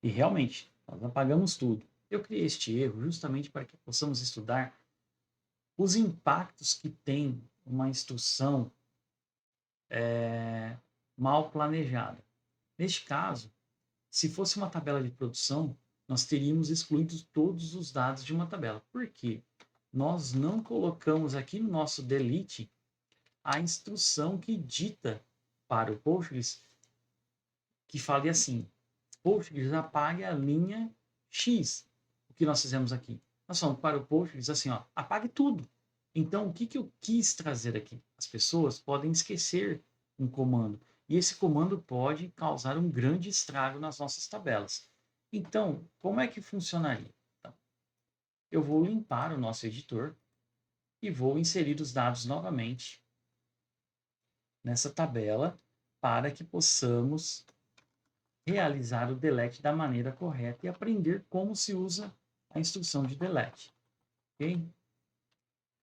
E realmente, nós apagamos tudo. Eu criei este erro justamente para que possamos estudar os impactos que tem uma instrução mal planejada. Neste caso, se fosse uma tabela de produção, nós teríamos excluído todos os dados de uma tabela. Por quê? Nós não colocamos aqui no nosso delete a instrução que dita para o Postgres que fale assim: Postgres apague a linha X. O que nós fizemos aqui? Nós falamos para o Postgres assim, ó, apague tudo. Então, o que eu quis trazer aqui? As pessoas podem esquecer um comando. E esse comando pode causar um grande estrago nas nossas tabelas. Então, como é que funcionaria? Então, eu vou limpar o nosso editor e vou inserir os dados novamente nessa tabela para que possamos realizar o delete da maneira correta e aprender como se usa a instrução de delete. Ok?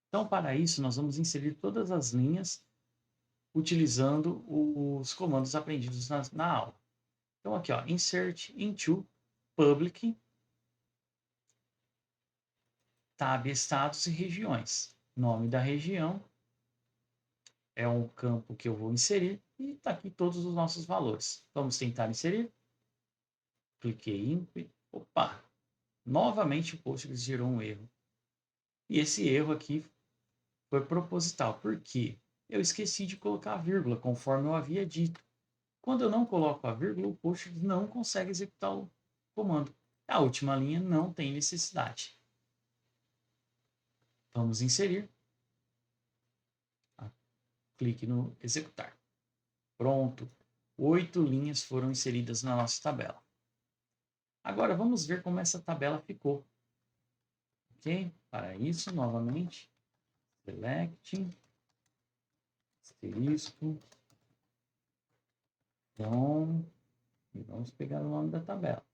Então, para isso, nós vamos inserir todas as linhas utilizando os comandos aprendidos na aula. Então, aqui, ó, insert into public tab estados e regiões. Nome da região é um campo que eu vou inserir e está aqui todos os nossos valores. Vamos tentar inserir. Cliquei em... Opa! Novamente o Postgres gerou um erro. E esse erro aqui foi proposital. Por quê? Eu esqueci de colocar a vírgula, conforme eu havia dito. Quando eu não coloco a vírgula, o Postgres não consegue executar o comando. A última linha não tem necessidade. Vamos inserir. Clique no executar. Pronto. 8 linhas foram inseridas na nossa tabela. Agora vamos ver como essa tabela ficou. Ok? Para isso, novamente, select, asterisco, from, e vamos pegar o nome da tabela.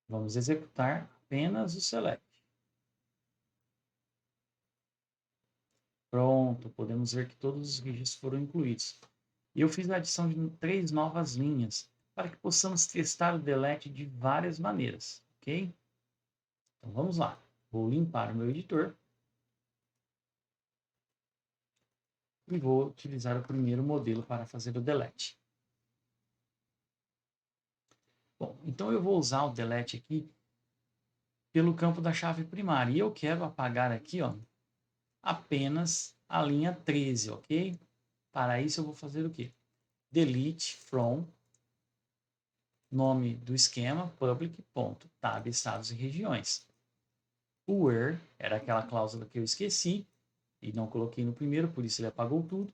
Vamos executar apenas o select. Pronto, podemos ver que todos os registros foram incluídos. E eu fiz a adição de 3 novas linhas para que possamos testar o delete de várias maneiras, ok? Então vamos lá. Vou limpar o meu editor e vou utilizar o primeiro modelo para fazer o delete. Bom, então eu vou usar o delete aqui pelo campo da chave primária. E eu quero apagar aqui, ó, apenas a linha 13, ok? Para isso eu vou fazer o quê? Delete from, nome do esquema, public.tab estados e regiões. O where era aquela cláusula que eu esqueci e não coloquei no primeiro, por isso ele apagou tudo.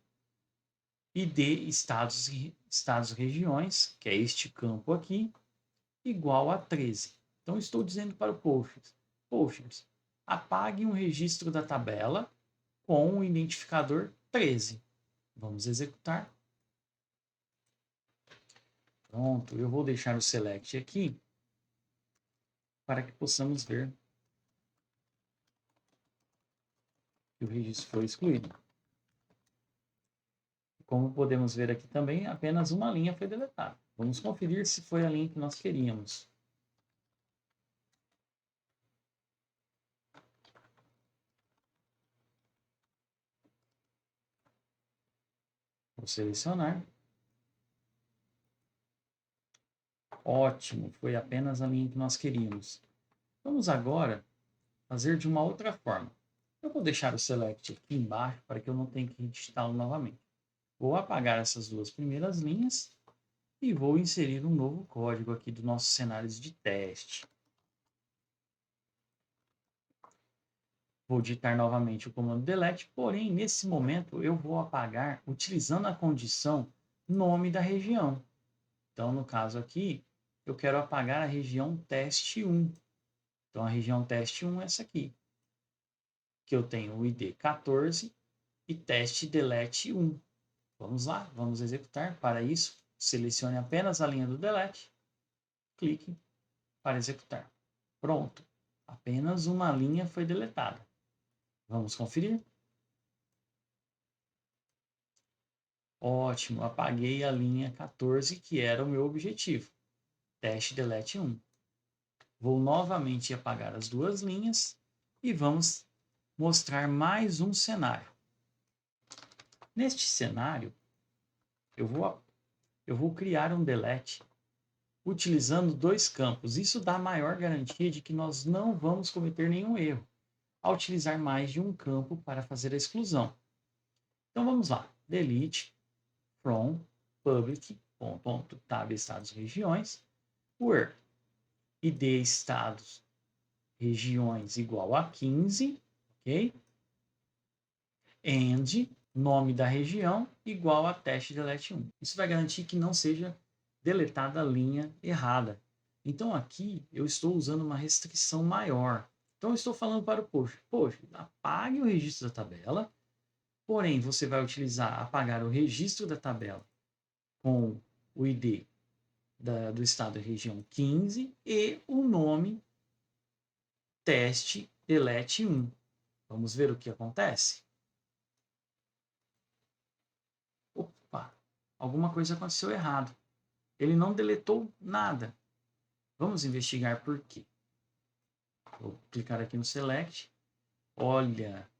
E de estados e regiões, que é este campo aqui, igual a 13. Então, estou dizendo para o Postgres, apague um registro da tabela com o identificador 13. Vamos executar. Pronto, eu vou deixar o select aqui para que possamos ver que o registro foi excluído. Como podemos ver aqui também, apenas uma linha foi deletada. Vamos conferir se foi a linha que nós queríamos. Vou selecionar. Ótimo, foi apenas a linha que nós queríamos. Vamos agora fazer de uma outra forma. Eu vou deixar o select aqui embaixo para que eu não tenha que digitá-lo novamente. Vou apagar essas duas primeiras linhas e vou inserir um novo código aqui do nosso cenário de teste. Vou digitar novamente o comando delete, porém, nesse momento, eu vou apagar utilizando a condição nome da região. Então, no caso aqui, eu quero apagar a região teste 1. Então, a região teste 1 é essa aqui, que eu tenho o ID 14 e teste delete 1. Vamos lá, vamos executar. Para isso, selecione apenas a linha do delete, clique para executar. Pronto, apenas uma linha foi deletada. Vamos conferir. Ótimo, apaguei a linha 14, que era o meu objetivo. Teste delete 1. Vou novamente apagar as duas linhas e vamos mostrar mais um cenário. Neste cenário, eu vou criar um delete utilizando dois campos. Isso dá maior garantia de que nós não vamos cometer nenhum erro ao utilizar mais de um campo para fazer a exclusão. Então vamos lá. Delete from public.tab estados e regiões, where id estados regiões igual a 15, ok? And nome da região igual a teste delete 1. Isso vai garantir que não seja deletada a linha errada. Então aqui eu estou usando uma restrição maior. Então eu estou falando para o post, apague o registro da tabela, porém você vai apagar o registro da tabela com o ID do estado e região 15 e o nome teste delete 1. Vamos ver o que acontece? Opa, alguma coisa aconteceu errado. Ele não deletou nada. Vamos investigar por quê. Vou clicar aqui no select. Olha,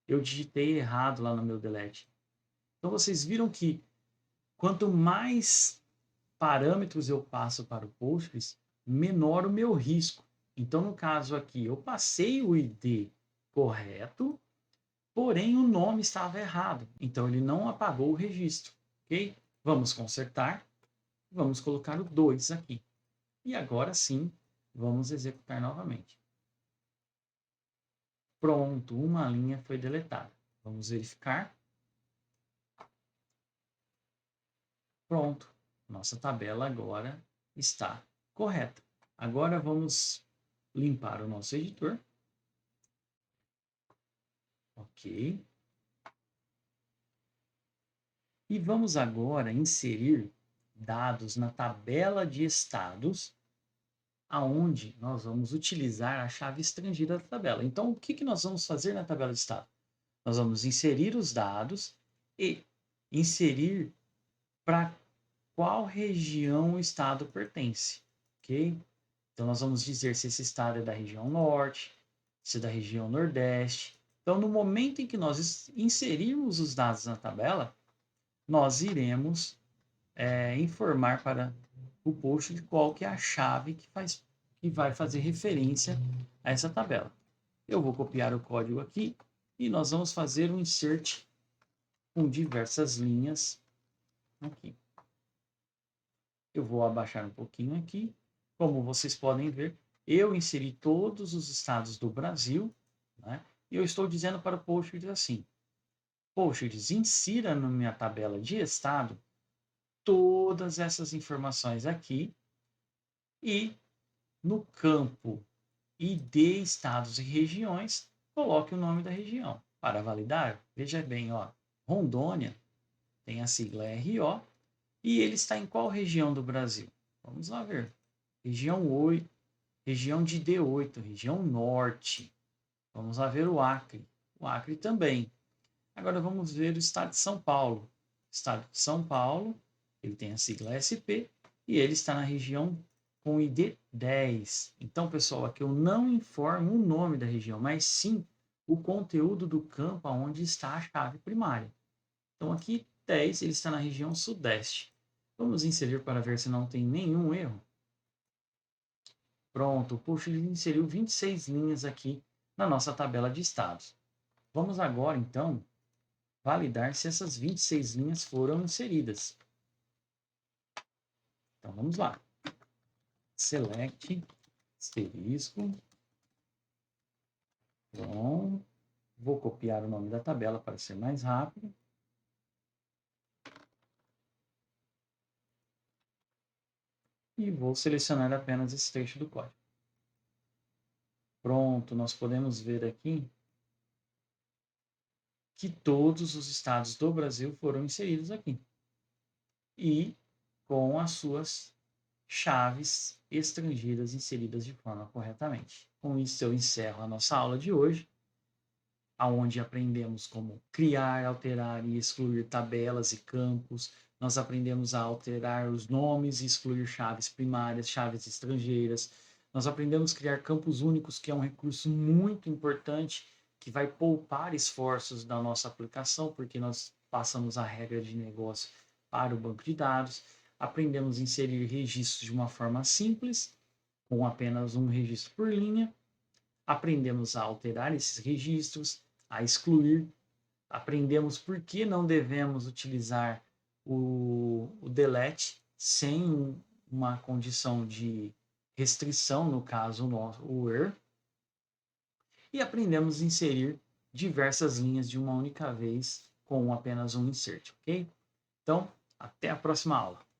eu digitei errado lá no meu delete. Então vocês viram que quanto mais parâmetros eu passo para o Postgres, menor o meu risco. Então, no caso aqui, eu passei o ID correto, porém o nome estava errado. Então, ele não apagou o registro, ok? Vamos consertar. Vamos colocar o 2 aqui. E agora sim, vamos executar novamente. Pronto, uma linha foi deletada. Vamos verificar. Pronto, nossa tabela agora está correta. Agora vamos limpar o nosso editor. Ok. E vamos agora inserir dados na tabela de estados, aonde nós vamos utilizar a chave estrangeira da tabela. Então, o que nós vamos fazer na tabela de estado? Nós vamos inserir os dados e inserir para qual região o estado pertence, ok? Então, nós vamos dizer se esse estado é da região norte, se é da região nordeste. Então, no momento em que nós inserirmos os dados na tabela, nós iremos informar para o post de qual que é a chave que e vai fazer referência a essa tabela. Eu vou copiar o código aqui e nós vamos fazer um insert com diversas linhas aqui. Eu vou abaixar um pouquinho aqui. Como vocês podem ver, eu inseri todos os estados do Brasil, né? E eu estou dizendo para o Postgres assim: Postgres, insira na minha tabela de estado todas essas informações aqui e no campo ID, estados e regiões, coloque o nome da região. Para validar, veja bem, ó, Rondônia tem a sigla RO e ele está em qual região do Brasil? Vamos lá ver. Região 8, região de D8, região norte. Vamos lá ver o Acre. O Acre também. Agora vamos ver o estado de São Paulo. O estado de São Paulo, ele tem a sigla SP e ele está na região com ID 10. Então, pessoal, aqui eu não informo o nome da região, mas sim o conteúdo do campo onde está a chave primária. Então, aqui 10, ele está na região sudeste. Vamos inserir para ver se não tem nenhum erro. Pronto, o Postgres inseriu 26 linhas aqui na nossa tabela de estados. Vamos agora, então, validar se essas 26 linhas foram inseridas. Então, vamos lá. Select, asterisco. Bom, vou copiar o nome da tabela para ser mais rápido. E vou selecionar apenas esse trecho do código. Pronto, nós podemos ver aqui que todos os estados do Brasil foram inseridos aqui. E com as suas chaves estrangeiras inseridas de forma corretamente. Com isso eu encerro a nossa aula de hoje, onde aprendemos como criar, alterar e excluir tabelas e campos. Nós aprendemos a alterar os nomes e excluir chaves primárias, chaves estrangeiras. Nós aprendemos a criar campos únicos, que é um recurso muito importante, que vai poupar esforços da nossa aplicação, porque nós passamos a regra de negócio para o banco de dados. Aprendemos a inserir registros de uma forma simples, com apenas um registro por linha. Aprendemos a alterar esses registros, a excluir. Aprendemos por que não devemos utilizar o delete sem uma condição de restrição, no caso o where. E aprendemos a inserir diversas linhas de uma única vez com apenas um insert, ok? Então, até a próxima aula.